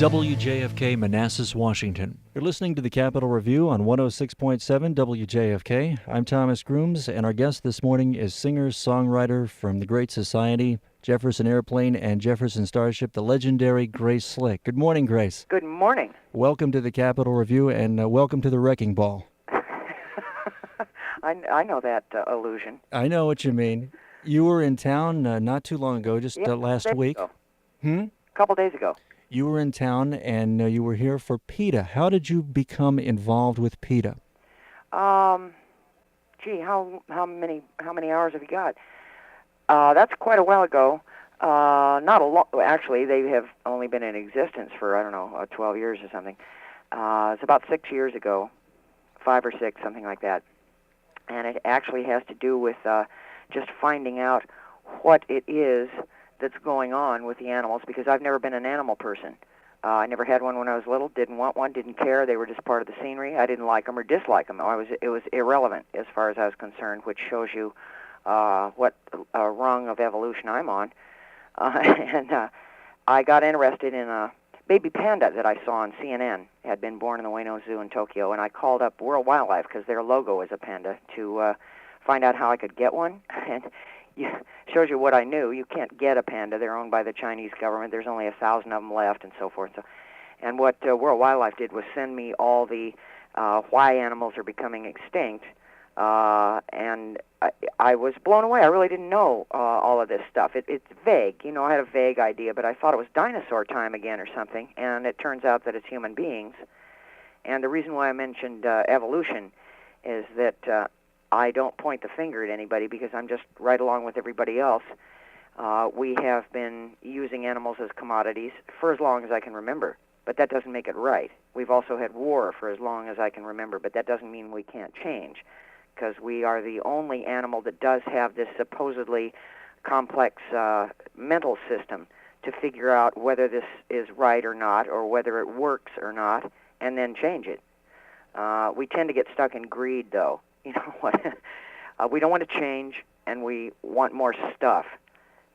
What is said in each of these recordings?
WJFK, Manassas, Washington. You're listening to the Capitol Review on 106.7 WJFK. I'm Thomas Grooms, and our guest this morning is singer-songwriter from the Great Society, Jefferson Airplane, and Jefferson Starship, the legendary Grace Slick. Good morning, Grace. Good morning. Welcome to the Capitol Review, and welcome to the Wrecking Ball. I know that illusion. I know what you mean. You were in town not too long ago, just last week. A couple days ago. You were in town, and you were here for PETA. How did you become involved with PETA? How many hours have you got? That's quite a while ago. Not a lot. Actually, they have only been in existence for 12 years or something. It's about 6 years ago, 5 or 6, something like that. And it actually has to do with just finding out what it is that's going on with the animals, because I've never been an animal person. I never had one when I was little, didn't want one, didn't care. They were just part of the scenery. I didn't like them or dislike them. It was irrelevant as far as I was concerned, which shows you what rung of evolution I'm on. And I got interested in a baby panda that I saw on CNN. It had been born in the Ueno Zoo in Tokyo, and I called up World Wildlife, because their logo is a panda, to find out how I could get one. And shows you what I knew. You can't get a panda. They're owned by the Chinese government. There's only 1,000 of them left, and so forth. And what World Wildlife did was send me all the why animals are becoming extinct, and I was blown away. I really didn't know all of this stuff. It's vague. I had a vague idea, but I thought it was dinosaur time again or something, and it turns out that it's human beings. And the reason why I mentioned evolution is that I don't point the finger at anybody, because I'm just right along with everybody else. We have been using animals as commodities for as long as I can remember, but that doesn't make it right. We've also had war for as long as I can remember, but that doesn't mean we can't change, because we are the only animal that does have this supposedly complex mental system to figure out whether this is right or not, or whether it works or not, and then change it. We tend to get stuck in greed, though. We don't want to change, and we want more stuff.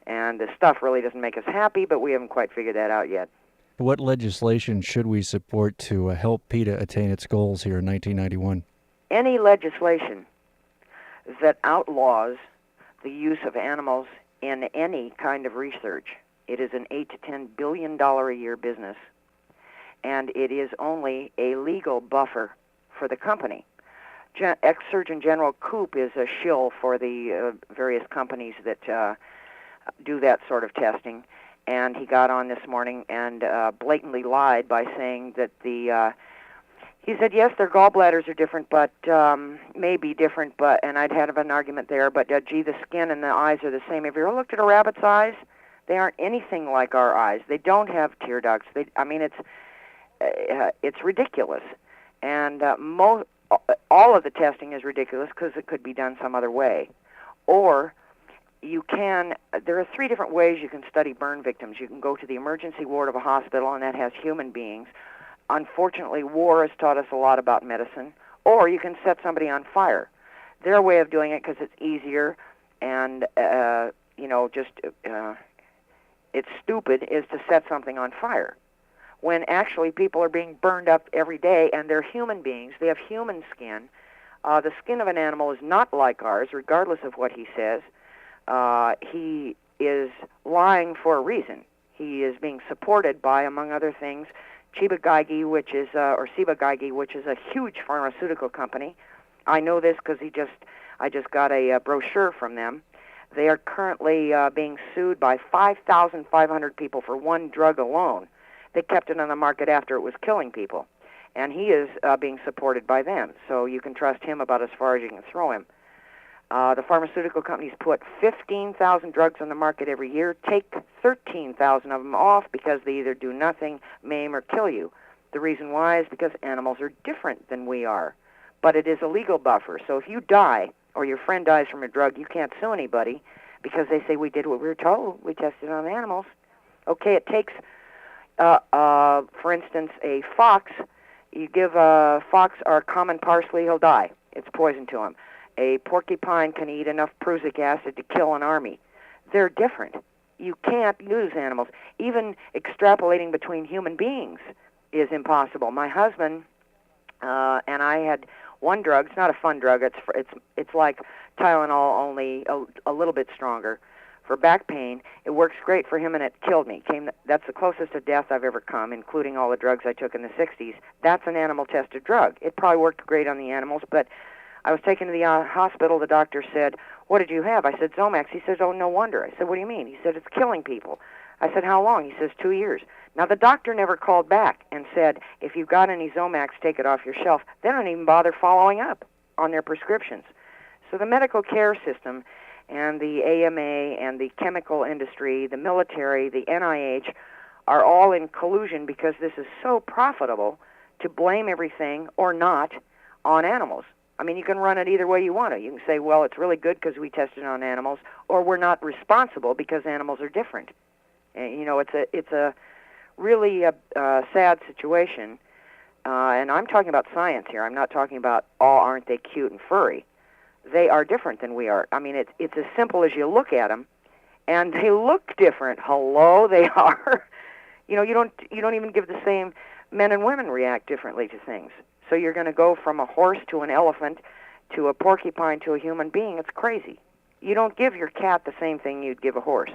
And the stuff really doesn't make us happy, but we haven't quite figured that out yet. What legislation should we support to help PETA attain its goals here in 1991? Any legislation that outlaws the use of animals in any kind of research. It is an $8 to $10 billion a year business, and it is only a legal buffer for the company. Ex-Surgeon General Koop is a shill for the various companies that do that sort of testing, and he got on this morning and blatantly lied by saying that he said, yes, their gallbladders are different, but may be different, and I'd had an argument there, but gee, the skin and the eyes are the same. Have you ever looked at a rabbit's eyes? They aren't anything like our eyes. They don't have tear ducts. It's ridiculous, and all of the testing is ridiculous because it could be done some other way. Or there are 3 different ways you can study burn victims. You can go to the emergency ward of a hospital, and that has human beings. Unfortunately, war has taught us a lot about medicine. Or you can set somebody on fire. Their way of doing it, because it's easier and, it's stupid, is to set something on fire, when actually people are being burned up every day, and they're human beings. They have human skin. The skin of an animal is not like ours, regardless of what he says. He is lying for a reason. He is being supported by, among other things, Ciba-Geigy, which is a huge pharmaceutical company. I know this because I just got a brochure from them. They are currently being sued by 5,500 people for one drug alone. They kept it on the market after it was killing people. And he is being supported by them, so you can trust him about as far as you can throw him. The pharmaceutical companies put 15,000 drugs on the market every year, take 13,000 of them off because they either do nothing, maim, or kill you. The reason why is because animals are different than we are. But it is a legal buffer, so if you die or your friend dies from a drug, you can't sue anybody because they say, we did what we were told, we tested on animals. Okay, it takes, for instance, a fox. You give a fox our common parsley, he'll die. It's poison to him. A porcupine can eat enough prussic acid to kill an army. They're different. You can't use animals. Even extrapolating between human beings is impossible. My husband and I had one drug. It's not a fun drug. It's like Tylenol, only a little bit stronger for back pain. It works great for him, and it killed me. That's the closest to death I've ever come, including all the drugs I took in the 60s. That's an animal-tested drug. It probably worked great on the animals, but I was taken to the hospital. The doctor said, "What did you have?" I said, "Zomax." He says, "Oh, no wonder." I said, "What do you mean?" He said, "It's killing people." I said, "How long?" He says, 2 years. Now, the doctor never called back and said, "If you've got any Zomax, take it off your shelf." They don't even bother following up on their prescriptions. So the medical care system and the AMA and the chemical industry, the military, the NIH, are all in collusion because this is so profitable to blame everything or not on animals. I mean, you can run it either way you want to. You can say, well, it's really good because we tested on animals, or we're not responsible because animals are different. And, you know, it's a really sad situation. And I'm talking about science here. I'm not talking about, oh, aren't they cute and furry? They are different than we are. I mean, it's as simple as you look at them, and they look different. Hello, they are. You know, you don't even give the same. Men and women react differently to things. So you're going to go from a horse to an elephant to a porcupine to a human being. It's crazy. You don't give your cat the same thing you'd give a horse.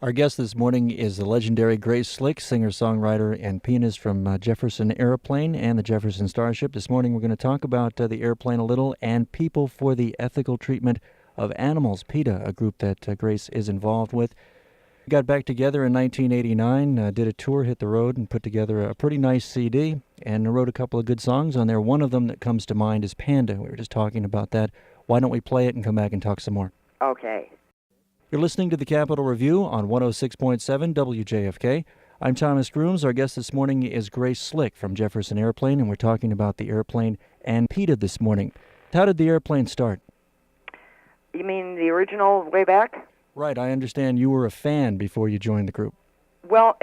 Our guest this morning is the legendary Grace Slick, singer-songwriter and pianist from Jefferson Airplane and the Jefferson Starship. This morning we're going to talk about the airplane a little and People for the Ethical Treatment of Animals, PETA, a group that Grace is involved with. We got back together in 1989, did a tour, hit the road, and put together a pretty nice CD, and wrote a couple of good songs on there. One of them that comes to mind is Panda. We were just talking about that. Why don't we play it and come back and talk some more? Okay. You're listening to the Capitol Review on 106.7 WJFK. I'm Thomas Grooms. Our guest this morning is Grace Slick from Jefferson Airplane, and we're talking about the airplane and PETA this morning. How did the airplane start? You mean the original way back? Right, I understand you were a fan before you joined the group. Well,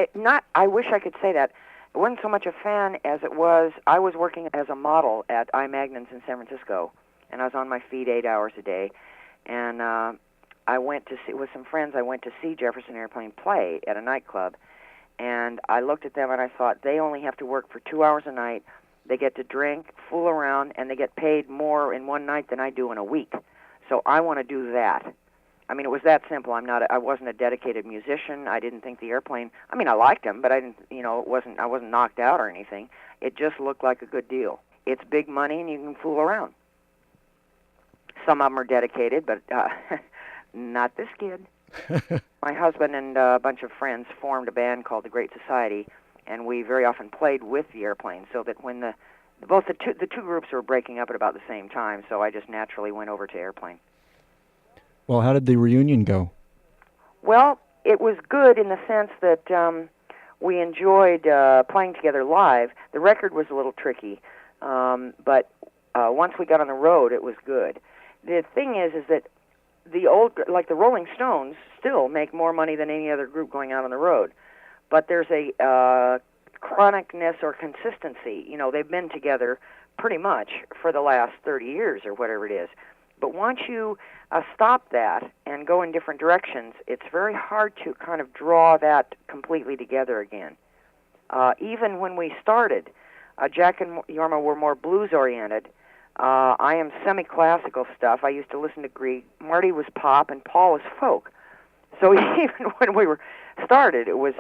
I wish I could say that. It wasn't so much a fan as it was, I was working as a model at iMagnums in San Francisco, and I was on my feet 8 hours a day, and I went to see, with some friends, I went to see Jefferson Airplane play at a nightclub, and I looked at them and I thought, they only have to work for 2 hours a night, they get to drink, fool around, and they get paid more in one night than I do in a week. So I want to do that. I mean, it was that simple. I wasn't a dedicated musician. I didn't think the airplane, I mean, I liked them, but I didn't, I wasn't knocked out or anything. It just looked like a good deal. It's big money and you can fool around. Some of them are dedicated, but not this kid. My husband and a bunch of friends formed a band called the Great Society, and we very often played with the airplane, so that when the two groups were breaking up at about the same time, so I just naturally went over to airplane. Well, how did the reunion go? Well, it was good in the sense that we enjoyed playing together live. The record was a little tricky, but once we got on the road, it was good. The thing is that the the Rolling Stones still make more money than any other group going out on the road, but there's a chronicness or consistency. You know, they've been together pretty much for the last 30 years or whatever it is. But once you stop that and go in different directions, it's very hard to kind of draw that completely together again. Even when we started, Jack and Yorma were more blues-oriented. I am semi-classical stuff. I used to listen to Grieg. Marty was pop, and Paul was folk. So even when we were started, it was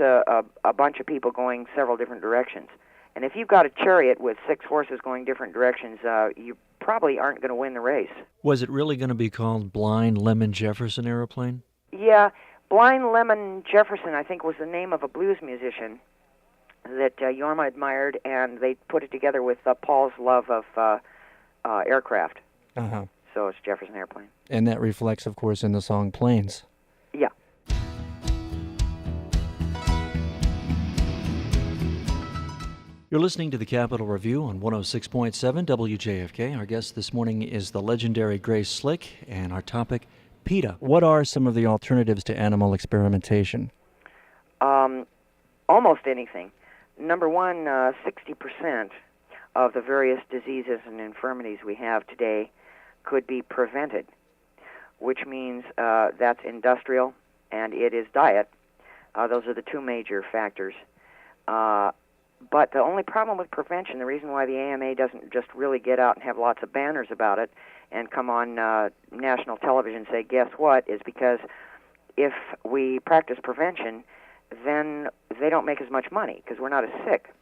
a bunch of people going several different directions. And if you've got a chariot with 6 horses going different directions, you probably aren't going to win the race. Was it really going to be called Blind Lemon Jefferson Airplane? Yeah, Blind Lemon Jefferson, I think, was the name of a blues musician that Yorma admired, and they put it together with Paul's love of aircraft. Uh-huh. So it's Jefferson Airplane. And that reflects, of course, in the song Planes. Yeah. You're listening to the Capitol Review on 106.7 WJFK. Our guest this morning is the legendary Grace Slick, and our topic, PETA. What are some of the alternatives to animal experimentation? Almost anything. Number one, 60% of the various diseases and infirmities we have today could be prevented, which means that's industrial and it is diet. Those are the two major factors. But the only problem with prevention, the reason why the AMA doesn't just really get out and have lots of banners about it and come on national television and say, guess what, is because if we practice prevention, then they don't make as much money because we're not as sick.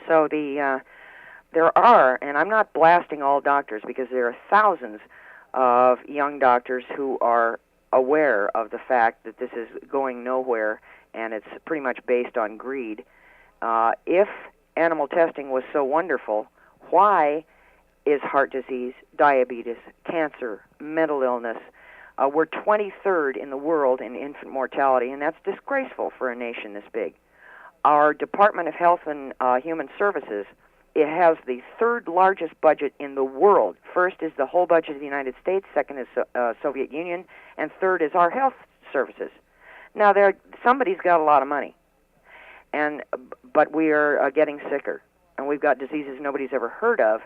So there are, and I'm not blasting all doctors because there are thousands of young doctors who are aware of the fact that this is going nowhere and it's pretty much based on greed. If animal testing was so wonderful, why is heart disease, diabetes, cancer, mental illness? We're 23rd in the world in infant mortality, and that's disgraceful for a nation this big. Our Department of Health and Human Services, it has the third largest budget in the world. First is the whole budget of the United States, second is Soviet Union, and third is our health services. Now, somebody's got a lot of money, but we are getting sicker, and we've got diseases nobody's ever heard of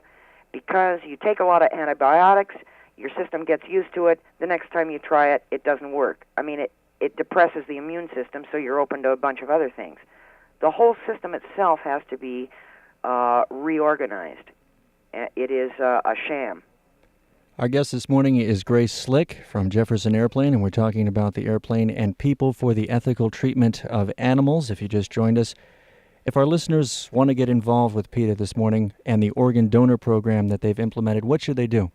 because you take a lot of antibiotics, your system gets used to it, the next time you try it, it doesn't work. I mean, it depresses the immune system, so you're open to a bunch of other things. The whole system itself has to be reorganized. It is a sham. Our guest this morning is Grace Slick from Jefferson Airplane, and we're talking about the airplane and people for the ethical treatment of animals. If you just joined us, if our listeners want to get involved with PETA this morning and the organ donor program that they've implemented, what should they do?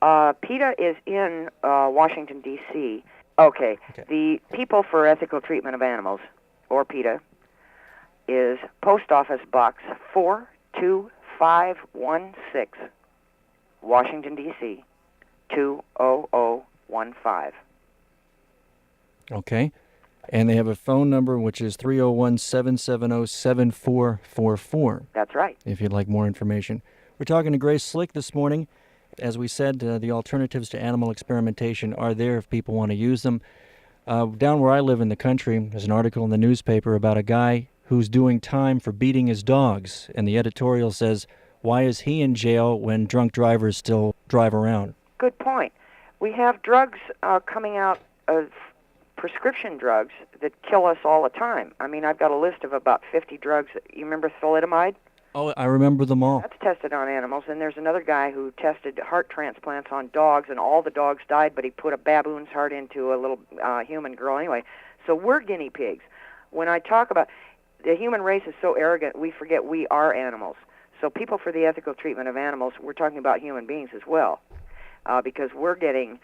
PETA is in Washington, D.C. Okay. The People for Ethical Treatment of Animals, or PETA, is Post Office Box 42516, Washington, D.C., 20015. Okay. And they have a phone number, which is 301-770-7444. That's right. If you'd like more information. We're talking to Grace Slick this morning. As we said, the alternatives to animal experimentation are there if people want to use them. Down where I live in the country, there's an article in the newspaper about a guy who's doing time for beating his dogs. And the editorial says, why is he in jail when drunk drivers still drive around? Good point. We have drugs coming out of prescription drugs that kill us all the time. I mean, I've got a list of about 50 drugs. You remember thalidomide? Oh, I remember them all. That's tested on animals, and there's another guy who tested heart transplants on dogs, and all the dogs died, but he put a baboon's heart into a little human girl anyway. So we're guinea pigs. When I talk about the human race is so arrogant, we forget we are animals. So people for the ethical treatment of animals, we're talking about human beings as well, because we're getting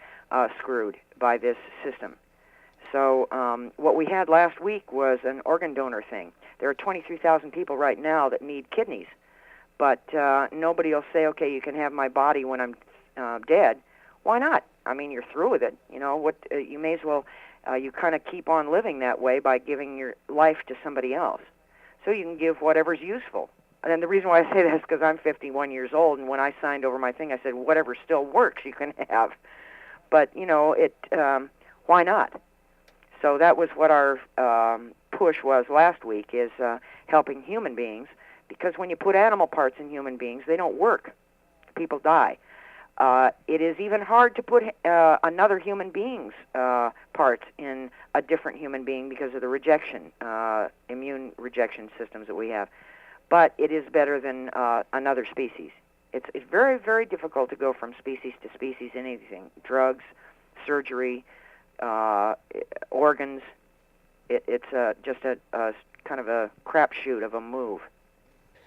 screwed by this system. So what we had last week was an organ donor thing. There are 23,000 people right now that need kidneys, but nobody will say, okay, you can have my body when I'm dead. Why not? I mean, you're through with it. You know, you may as well, you kind of keep on living that way by giving your life to somebody else. So you can give whatever's useful. And the reason why I say that is because I'm 51 years old, and when I signed over my thing, I said, whatever still works, you can have. But, you know, why not? So that was what our push was last week, is helping human beings, because when you put animal parts in human beings, they don't work. People die. It is even hard to put another human being's parts in a different human being because of the rejection, immune rejection systems that we have. But it is better than another species. It's very, very difficult to go from species to species in anything. Drugs, surgery, organs. It's just a kind of a crapshoot of a move.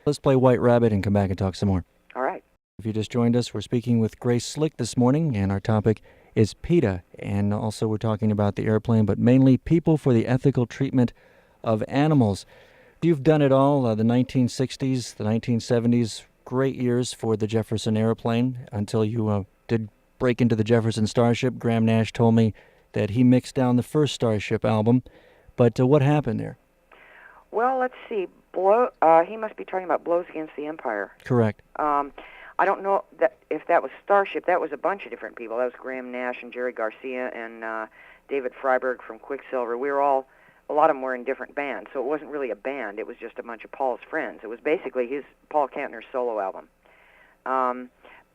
Let's play White Rabbit and come back and talk some more. All right. If you just joined us, we're speaking with Grace Slick this morning, and our topic is PETA. And also we're talking about the airplane, but mainly people for the ethical treatment of animals. You've done it all, the 1960s, the 1970s, great years for the Jefferson Airplane until you did break into the Jefferson Starship. Graham Nash told me that he mixed down the first Starship album. But what happened there? Well, let's see. He must be talking about Blows Against the Empire. Correct. I don't know if that was Starship. That was a bunch of different people. That was Graham Nash and Jerry Garcia and David Freiberg from Quicksilver. A lot of them were in different bands, so it wasn't really a band. It was just a bunch of Paul's friends. It was basically Paul Kantner's solo album.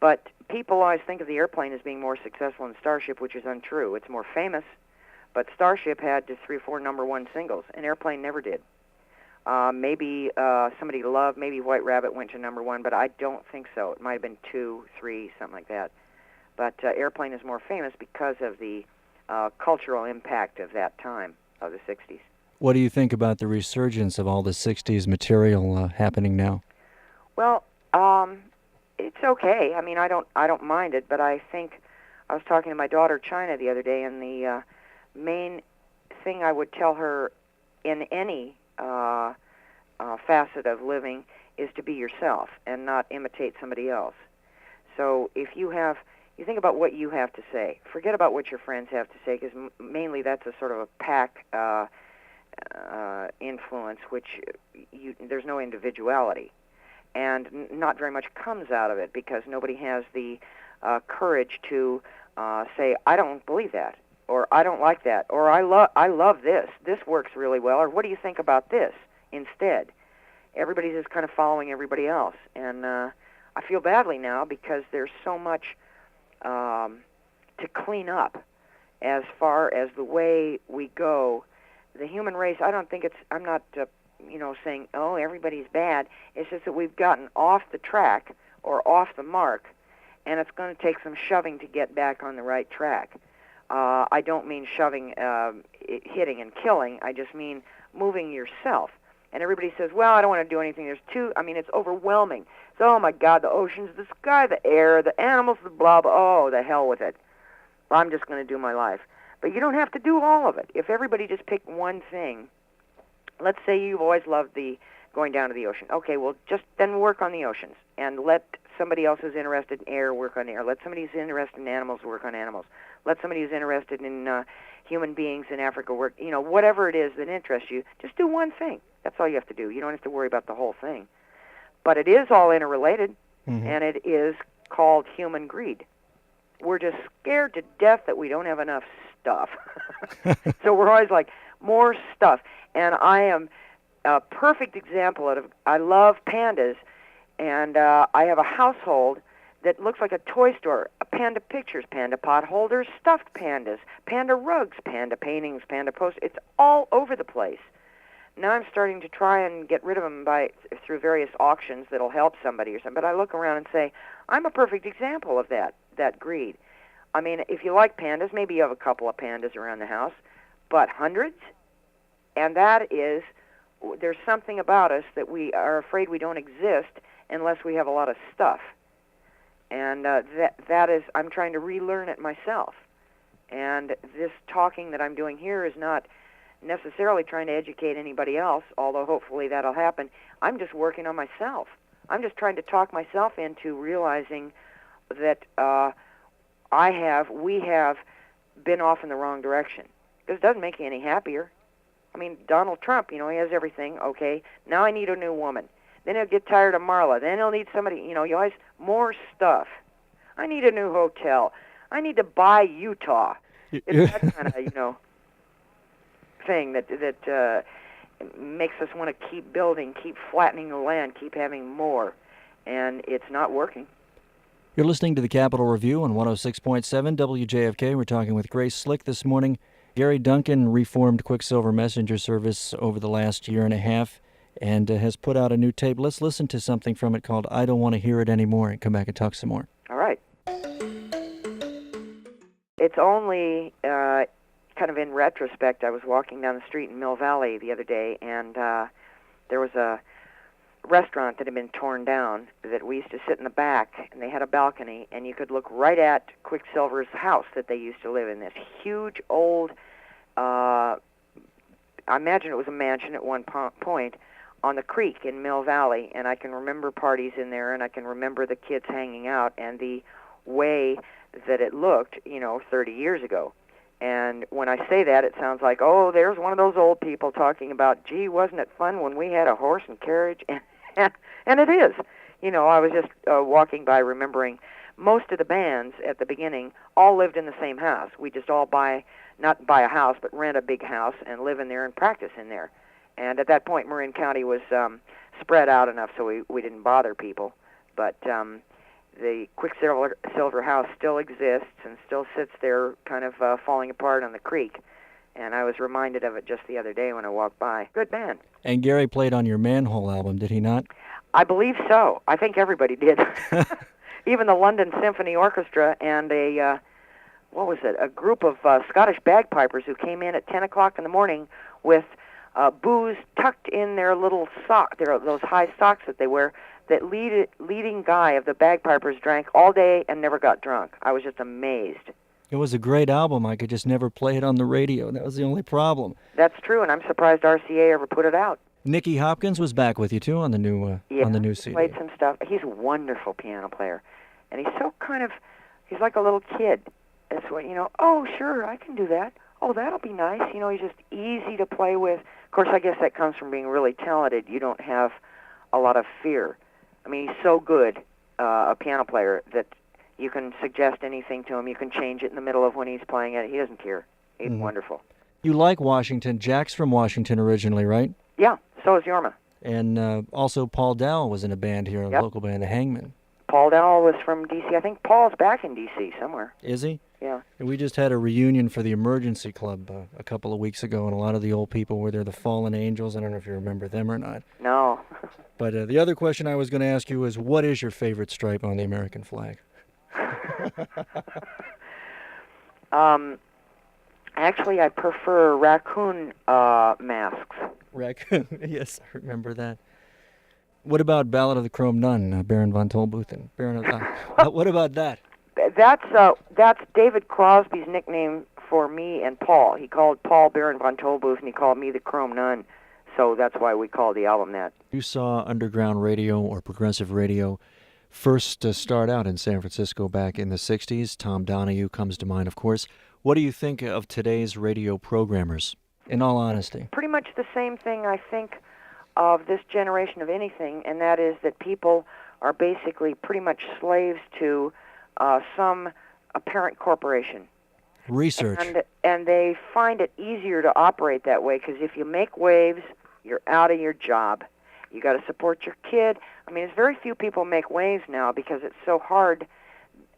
But people always think of the airplane as being more successful than Starship, which is untrue. It's more famous, But Starship had just 3 or 4 number one singles, and Airplane never did. Maybe Somebody Loved, maybe White Rabbit went to number one, but I don't think so. It might have been 2, 3, something like that. But Airplane is more famous because of the cultural impact of that time, of the 60s. What do you think about the resurgence of all the 60s material happening now? Well, it's okay. I mean, I don't mind it, but I think I was talking to my daughter China the other day, and the main thing I would tell her in any facet of living is to be yourself and not imitate somebody else. So if you think about what you have to say. Forget about what your friends have to say, because mainly that's a sort of a pack influence, which there's no individuality. And not very much comes out of it, because nobody has the courage to say, I don't believe that, or I don't like that, or I love this. This works really well, or what do you think about this instead? Everybody's just kind of following everybody else. And I feel badly now, because there's so much to clean up as far as the way we go. The human race, I'm not saying, oh, everybody's bad. It's just that we've gotten off the track or off the mark, and it's going to take some shoving to get back on the right track. I don't mean shoving, hitting and killing. I just mean moving yourself. And everybody says, well, I don't want to do anything. It's overwhelming. So, oh, my God, the oceans, the sky, the air, the animals, the blah, blah, oh, the hell with it. I'm just going to do my life. But you don't have to do all of it. If everybody just picked one thing, let's say you've always loved the going down to the ocean. Okay, well, just then work on the oceans, and let somebody else who's interested in air work on air. Let somebody who's interested in animals work on animals. Let somebody who's interested in human beings in Africa work. Whatever it is that interests you, just do one thing. That's all you have to do. You don't have to worry about the whole thing. But it is all interrelated, and it is called human greed. We're just scared to death that we don't have enough stuff. So we're always like, more stuff. And I am a perfect example of, I love pandas, and I have a household that looks like a toy store. Panda pictures, panda pot holders, stuffed pandas, panda rugs, panda paintings, panda posters. It's all over the place. Now I'm starting to try and get rid of them through various auctions that'll help somebody or something. But I look around and say, I'm a perfect example of that greed. I mean, if you like pandas, maybe you have a couple of pandas around the house, but hundreds? And that is, there's something about us that we are afraid we don't exist unless we have a lot of stuff. And that is, I'm trying to relearn it myself. And this talking that I'm doing here is not necessarily trying to educate anybody else, although hopefully that'll happen. I'm just working on myself. I'm just trying to talk myself into realizing that we have been off in the wrong direction. Because it doesn't make you any happier. I mean, Donald Trump, he has everything. Okay, now I need a new woman. Then he'll get tired of Marla. Then he'll need somebody, you always, more stuff. I need a new hotel. I need to buy Utah. It's that kind of, thing that makes us want to keep building, keep flattening the land, keep having more. And it's not working. You're listening to the Capitol Review on 106.7 WJFK. We're talking with Grace Slick this morning. Gary Duncan reformed Quicksilver Messenger Service over the last year and a half and has put out a new tape. Let's listen to something from it called I Don't Want to Hear It Anymore and come back and talk some more. All right. It's only kind of in retrospect. I was walking down the street in Mill Valley the other day, and there was a restaurant that had been torn down that we used to sit in the back, and they had a balcony, and you could look right at Quicksilver's house that they used to live in, this huge old, I imagine it was a mansion at one point, on the creek in Mill Valley, and I can remember parties in there, and I can remember the kids hanging out, and the way that it looked, 30 years ago. And when I say that, it sounds like, oh, there's one of those old people talking about, gee, wasn't it fun when we had a horse and carriage? And it is. I was just walking by remembering most of the bands at the beginning all lived in the same house. We just all not buy a house, but rent a big house and live in there and practice in there. And at that point, Marin County was spread out enough so we didn't bother people. But the Quicksilver house still exists and still sits there kind of falling apart on the creek. And I was reminded of it just the other day when I walked by. Good band. And Gary played on your Manhole album, did he not? I believe so. I think everybody did. Even the London Symphony Orchestra and a group of Scottish bagpipers who came in at 10 o'clock in the morning with booze tucked in their little those high socks that they wear. That leading guy of the bagpipers drank all day and never got drunk. I was just amazed. It was a great album. I could just never play it on the radio. That was the only problem. That's true, and I'm surprised RCA ever put it out. Nicky Hopkins was back with you too on the new CD. Played some stuff. He's a wonderful piano player, and he's so he's like a little kid. It's what Oh, sure, I can do that. Oh, that'll be nice. He's just easy to play with. Of course, I guess that comes from being really talented. You don't have a lot of fear. I mean, he's so good, a piano player, that you can suggest anything to him. You can change it in the middle of when he's playing it. He doesn't care. He's wonderful. You like Washington. Jack's from Washington originally, right? Yeah, so is Yorma. And also Paul Dowell was in a band here, a local band, the Hangman. Paul Dowell was from D.C. I think Paul's back in D.C. somewhere. Is he? Yeah. And we just had a reunion for the Emergency Club a couple of weeks ago, and a lot of the old people were there, the Fallen Angels. I don't know if you remember them or not. No. But the other question I was going to ask you is, what is your favorite stripe on the American flag? Actually, I prefer raccoon masks. Raccoon, yes, I remember that. What about Ballad of the Chrome Nun, Baron von Tolbooth? What about that? That's David Crosby's nickname for me and Paul. He called Paul Baron von Tolbooth, and he called me the Chrome Nun. So that's why we call the album that. You saw underground radio or progressive radio first start out in San Francisco back in the 60s. Tom Donahue comes to mind, of course. What do you think of today's radio programmers, in all honesty? Pretty much the same thing I think of this generation of anything, and that is that people are basically pretty much slaves to some apparent corporation. Research. And they find it easier to operate that way because if you make waves, you're out of your job. You got to support your kid. I mean, there's very few people make waves now because it's so hard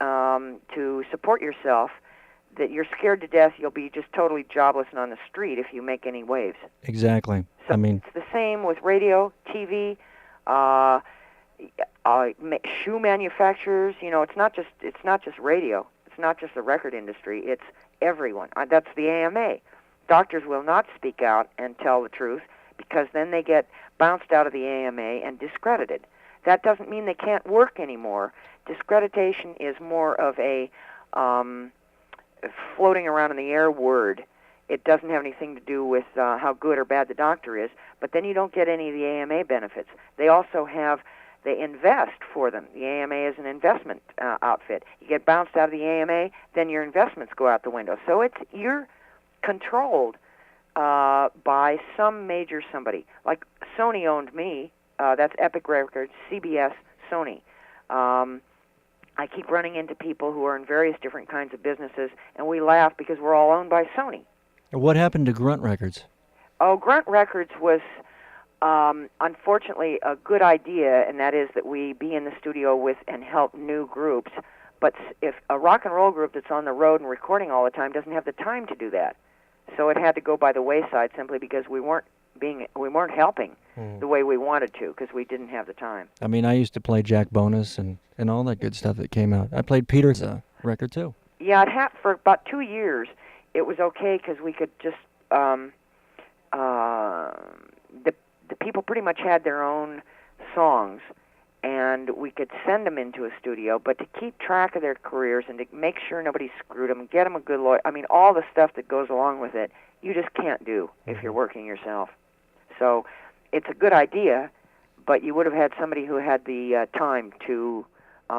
to support yourself that you're scared to death you'll be just totally jobless and on the street if you make any waves. Exactly. So it's the same with radio, TV, shoe manufacturers. It's not just radio. It's not just the record industry. It's everyone. That's the AMA. Doctors will not speak out and tell the truth because then they get bounced out of the AMA and discredited. That doesn't mean they can't work anymore. Discreditation is more of a floating around in the air word. It doesn't have anything to do with how good or bad the doctor is, but then you don't get any of the AMA benefits. They also they invest for them. The AMA is an investment outfit. You get bounced out of the AMA, then your investments go out the window. So you're controlled by some major somebody. Like Sony owned me. That's Epic Records, CBS, Sony. I keep running into people who are in various different kinds of businesses, and we laugh because we're all owned by Sony. What happened to Grunt Records? Oh, Grunt Records was unfortunately a good idea, and that is that we be in the studio with and help new groups. But if a rock and roll group that's on the road and recording all the time doesn't have the time to do that, so it had to go by the wayside simply because we weren't helping the way we wanted to because we didn't have the time. I mean, I used to play Jack Bonus and all that good stuff that came out. I played Peter's record too. Yeah, for about 2 years it was okay because we could just the people pretty much had their own songs, and we could send them into a studio, but to keep track of their careers and to make sure nobody screwed them, get them a good lawyer, I mean, all the stuff that goes along with it, you just can't do if you're working yourself. So it's a good idea, but you would have had somebody who had the time to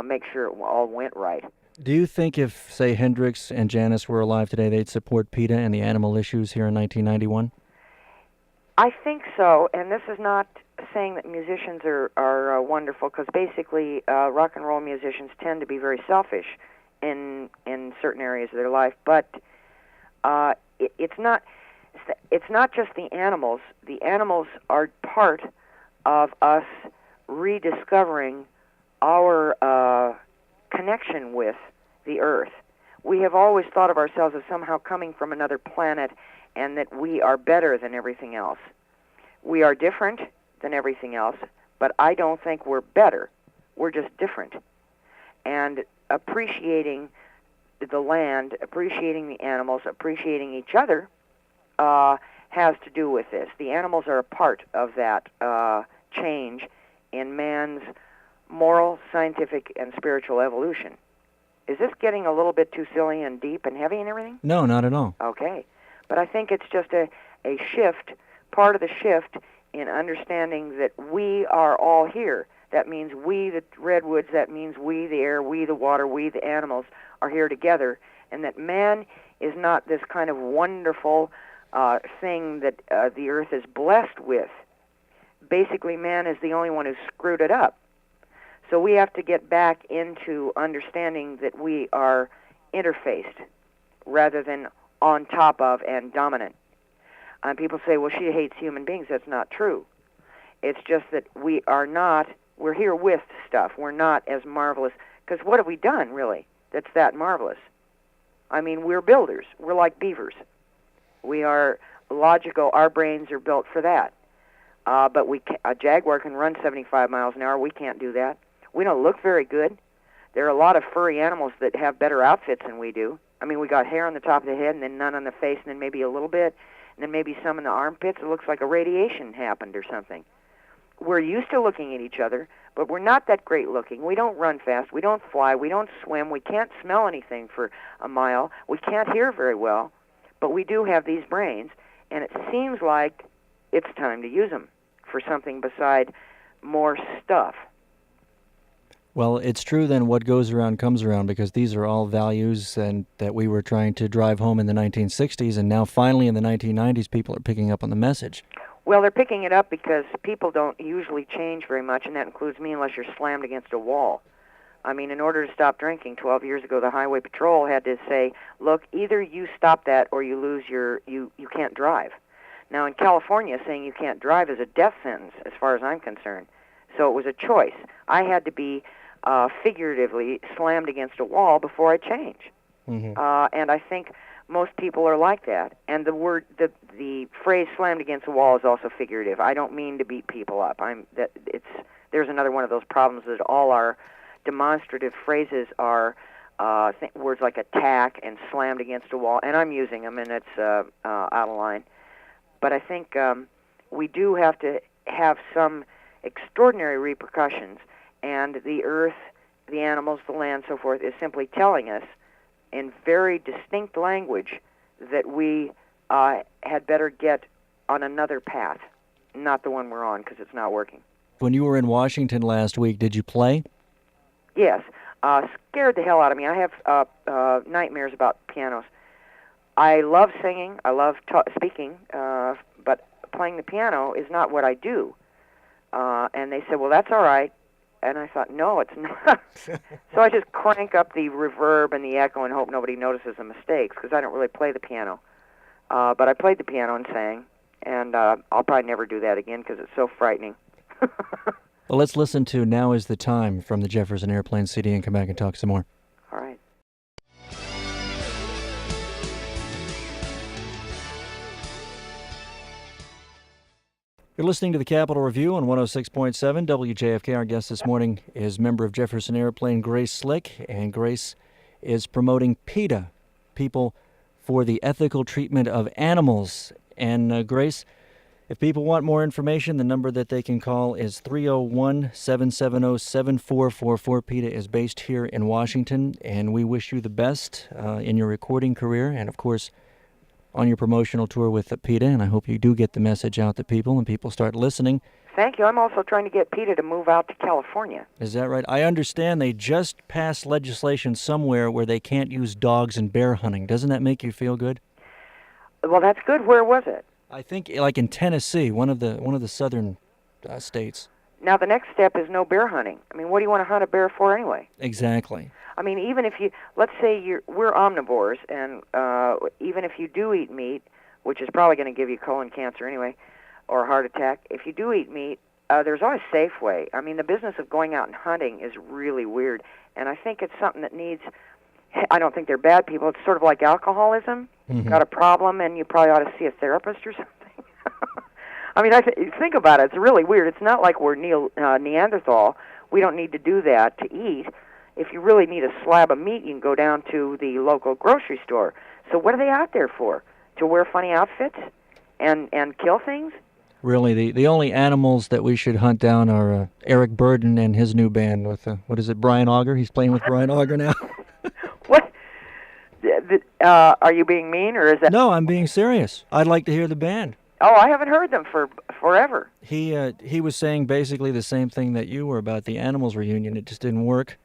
make sure it all went right. Do you think if, say, Hendrix and Janis were alive today, they'd support PETA and the animal issues here in 1991? I think so, and this is not saying that musicians are wonderful, because basically rock and roll musicians tend to be very selfish in certain areas of their life, but it's not just the animals. The animals are part of us rediscovering our connection with the earth. We have always thought of ourselves as somehow coming from another planet and that we are better than everything else. We are different than everything else, but I don't think we're better. We're just different. And appreciating the land, appreciating the animals, appreciating each other has to do with this. The animals are a part of that change in man's moral, scientific, and spiritual evolution. Is this getting a little bit too silly and deep and heavy and everything? No, not at all. Okay. But I think it's just a shift, part of the shift in understanding that we are all here. That means we, the redwoods, that means we, the air, we, the water, we, the animals, are here together, and that man is not this kind of wonderful thing that the earth is blessed with. Basically, man is the only one who screwed it up. So we have to get back into understanding that we are interfaced rather than on top of and dominant. People say, well, she hates human beings. That's not true. It's just that we are not, we're here with stuff. We're not as marvelous. Because what have we done, really, that's that marvelous? I mean, we're builders. We're like beavers. We are logical. Our brains are built for that. But a jaguar can run 75 miles an hour. We can't do that. We don't look very good. There are a lot of furry animals that have better outfits than we do. I mean, we got hair on the top of the head and then none on the face and then maybe a little bit and then maybe some in the armpits. It looks like a radiation happened or something. We're used to looking at each other, but we're not that great looking. We don't run fast. We don't fly. We don't swim. We can't smell anything for a mile. We can't hear very well, but we do have these brains, and it seems like it's time to use them for something beside more stuff. Well, it's true then what goes around comes around, because these are all values and that we were trying to drive home in the 1960s, and now finally in the 1990s people are picking up on the message. Well, they're picking it up because people don't usually change very much, and that includes me unless you're slammed against a wall. I mean, in order to stop drinking, 12 years ago, the Highway Patrol had to say, look, either you stop that or you lose you can't drive. Now, in California, saying you can't drive is a death sentence, as far as I'm concerned. So it was a choice. I had to be figuratively slammed against a wall before I change. Mm-hmm. And I think most people are like that. And the phrase "slammed against a wall" is also figurative. I don't mean to beat people up. There's another one of those problems that all our demonstrative phrases are words like attack and slammed against a wall, and I'm using them, and it's out of line. But I think we do have to have some extraordinary repercussions, and the earth, the animals, the land, so forth, is simply telling us in very distinct language that we had better get on another path, not the one we're on, because it's not working. When you were in Washington last week, did you play? Yes. Scared the hell out of me. I have nightmares about pianos. I love singing. I love speaking, but playing the piano is not what I do. And they said, well, that's all right. And I thought, no, it's not. So I just crank up the reverb and the echo and hope nobody notices the mistakes, because I don't really play the piano. But I played the piano and sang, and I'll probably never do that again because it's so frightening. Well, let's listen to Now Is the Time from the Jefferson Airplane CD and come back and talk some more. All right. You're listening to the Capitol Review on 106.7 WJFK. Our guest this morning is member of Jefferson Airplane, Grace Slick, and Grace is promoting PETA, People for the Ethical Treatment of Animals. And Grace, if people want more information, the number that they can call is 301-770-7444. PETA is based here in Washington, and we wish you the best in your recording career and, of course, on your promotional tour with PETA, and I hope you do get the message out to people and people start listening. Thank you. I'm also trying to get PETA to move out to California. Is that right? I understand they just passed legislation somewhere where they can't use dogs in bear hunting. Doesn't that make you feel good? Well, that's good. Where was it? I think like in Tennessee, one of the southern states. Now, the next step is no bear hunting. I mean, what do you want to hunt a bear for anyway? Exactly. I mean, even if you, let's say we're omnivores, and even if you do eat meat, which is probably going to give you colon cancer anyway, or a heart attack, if you do eat meat, there's always a safe way. I mean, the business of going out and hunting is really weird, and I think it's something that needs, I don't think they're bad people. It's sort of like alcoholism. got a problem, and you probably ought to see a therapist or something. I mean, think about it. It's really weird. It's not like we're Neanderthal. We don't need to do that to eat. If you really need a slab of meat, you can go down to the local grocery store. So what are they out there for? To wear funny outfits and kill things? Really, the only animals that we should hunt down are Eric Burden and his new band with, what is it, Brian Auger? He's playing with Brian Auger now. What? Are you being mean, or is that... No, I'm being serious. I'd like to hear the band. Oh, I haven't heard them for forever. He was saying basically the same thing that you were about the Animals reunion. It just didn't work,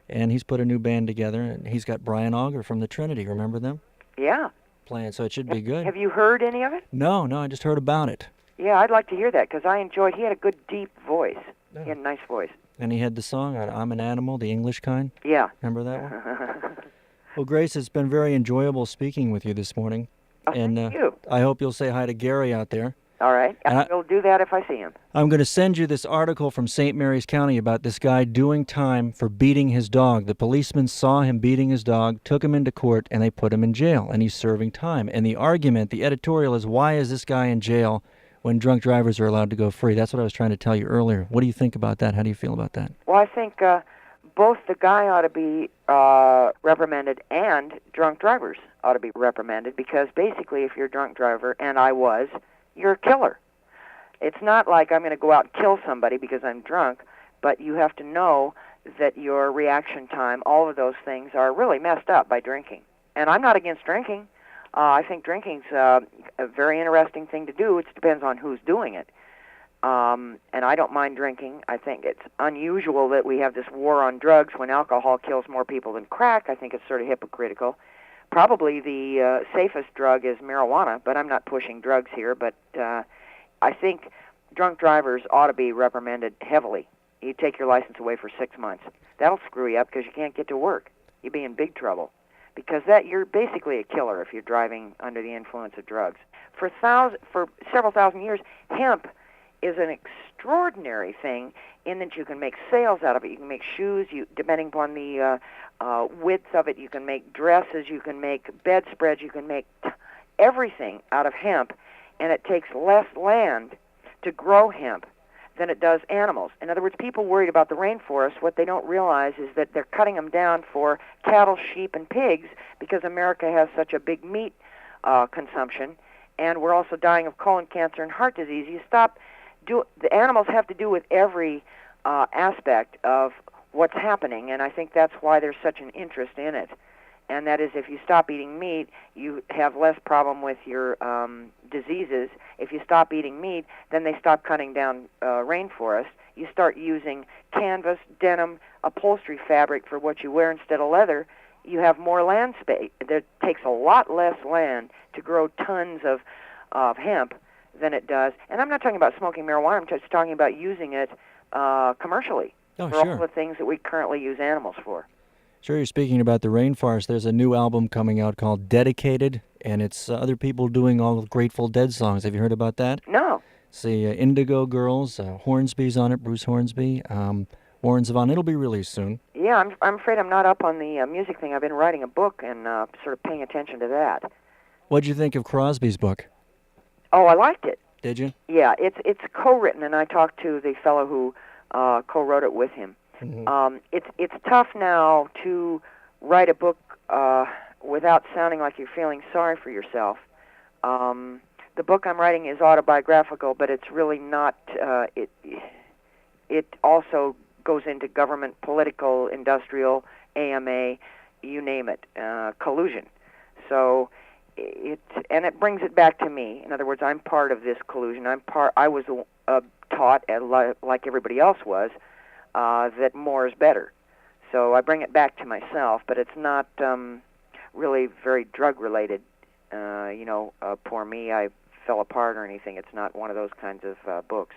and he's put a new band together, and he's got Brian Auger from the Trinity. Remember them? Yeah. Playing, so it should be good. Have you heard any of it? No, I just heard about it. Yeah, I'd like to hear that, because I enjoyed... He had a good, deep voice. Yeah. He had a nice voice. And he had the song, I'm an Animal, the English kind. Yeah. Remember that one? Well, Grace, it's been very enjoyable speaking with you this morning. Oh, thank you. I hope you'll say hi to Gary out there. All right. I will do that if I see him. I'm going to send you this article from St. Mary's County about this guy doing time for beating his dog. The policeman saw him beating his dog, took him into court, and they put him in jail, and he's serving time. And the argument, the editorial is, why is this guy in jail when drunk drivers are allowed to go free? That's what I was trying to tell you earlier. What do you think about that? How do you feel about that? Well, I think both the guy ought to be reprimanded and drunk drivers ought to be reprimanded, because basically if you're a drunk driver, and I was, you're a killer. It's not like I'm going to go out and kill somebody because I'm drunk, but you have to know that your reaction time, all of those things are really messed up by drinking. And I'm not against drinking. I think drinking's a very interesting thing to do. It depends on who's doing it. And I don't mind drinking. I think it's unusual that we have this war on drugs when alcohol kills more people than crack. I think it's sort of hypocritical. Probably the safest drug is marijuana, but I'm not pushing drugs here. But I think drunk drivers ought to be reprimanded heavily. You take your license away for 6 months. That'll screw you up because you can't get to work. You'll be in big trouble, because you're basically a killer if you're driving under the influence of drugs. For several thousand years, hemp is an extraordinary thing in that you can make sails out of it. You can make shoes, depending upon the width of it. You can make dresses, you can make bedspreads, you can make everything out of hemp, and it takes less land to grow hemp than it does animals. In other words, people worried about the rainforest, what they don't realize is that they're cutting them down for cattle, sheep, and pigs, because America has such a big meat consumption, and we're also dying of colon cancer and heart disease. The animals have to do with every aspect of what's happening, and I think that's why there's such an interest in it. And that is, if you stop eating meat, you have less problem with your diseases. If you stop eating meat, then they stop cutting down rainforest. You start using canvas, denim, upholstery fabric for what you wear instead of leather. You have more land space. It takes a lot less land to grow tons of hemp than it does. And I'm not talking about smoking marijuana. I'm just talking about using it commercially for sure. all the things that we currently use animals for. Sure, you're speaking about the rainforest. There's a new album coming out called Dedicated, and it's other people doing all Grateful Dead songs. Have you heard about that? No. See, Indigo Girls, Hornsby's on it, Bruce Hornsby, Warren Zevon. It'll be released soon. Yeah, I'm afraid I'm not up on the music thing. I've been writing a book and sort of paying attention to that. What'd you think of Crosby's book? Oh, I liked it. Did you? Yeah, it's co-written, and I talked to the fellow who co-wrote it with him. Mm-hmm. It's tough now to write a book without sounding like you're feeling sorry for yourself. The book I'm writing is autobiographical, but it's really not. It also goes into government, political, industrial, AMA, you name it, collusion. So it brings it back to me. In other words, I'm part of this collusion. I was taught, like everybody else was, that more is better. So I bring it back to myself, but it's not really very drug-related. Poor me, I fell apart or anything. It's not one of those kinds of books.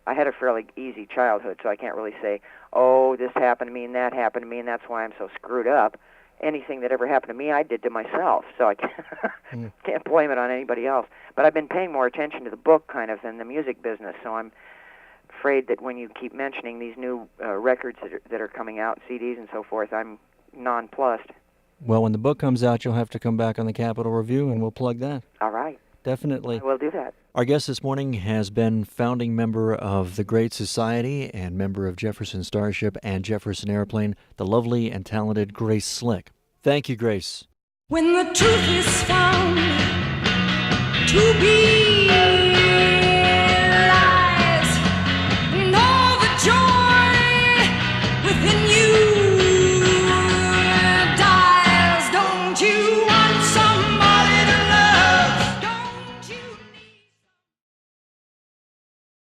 I had a fairly easy childhood, so I can't really say, oh, this happened to me and that happened to me, and that's why I'm so screwed up. Anything that ever happened to me, I did to myself, so I can't blame it on anybody else. But I've been paying more attention to the book kind of than the music business, so I'm afraid that when you keep mentioning these new records that are coming out, CDs and so forth, I'm nonplussed. Well, when the book comes out, you'll have to come back on the Capitol Review, and we'll plug that. All right. Definitely. I will do that. Our guest this morning has been founding member of the Great Society and member of Jefferson Starship and Jefferson Airplane, the lovely and talented Grace Slick. Thank you, Grace. When the truth is found to be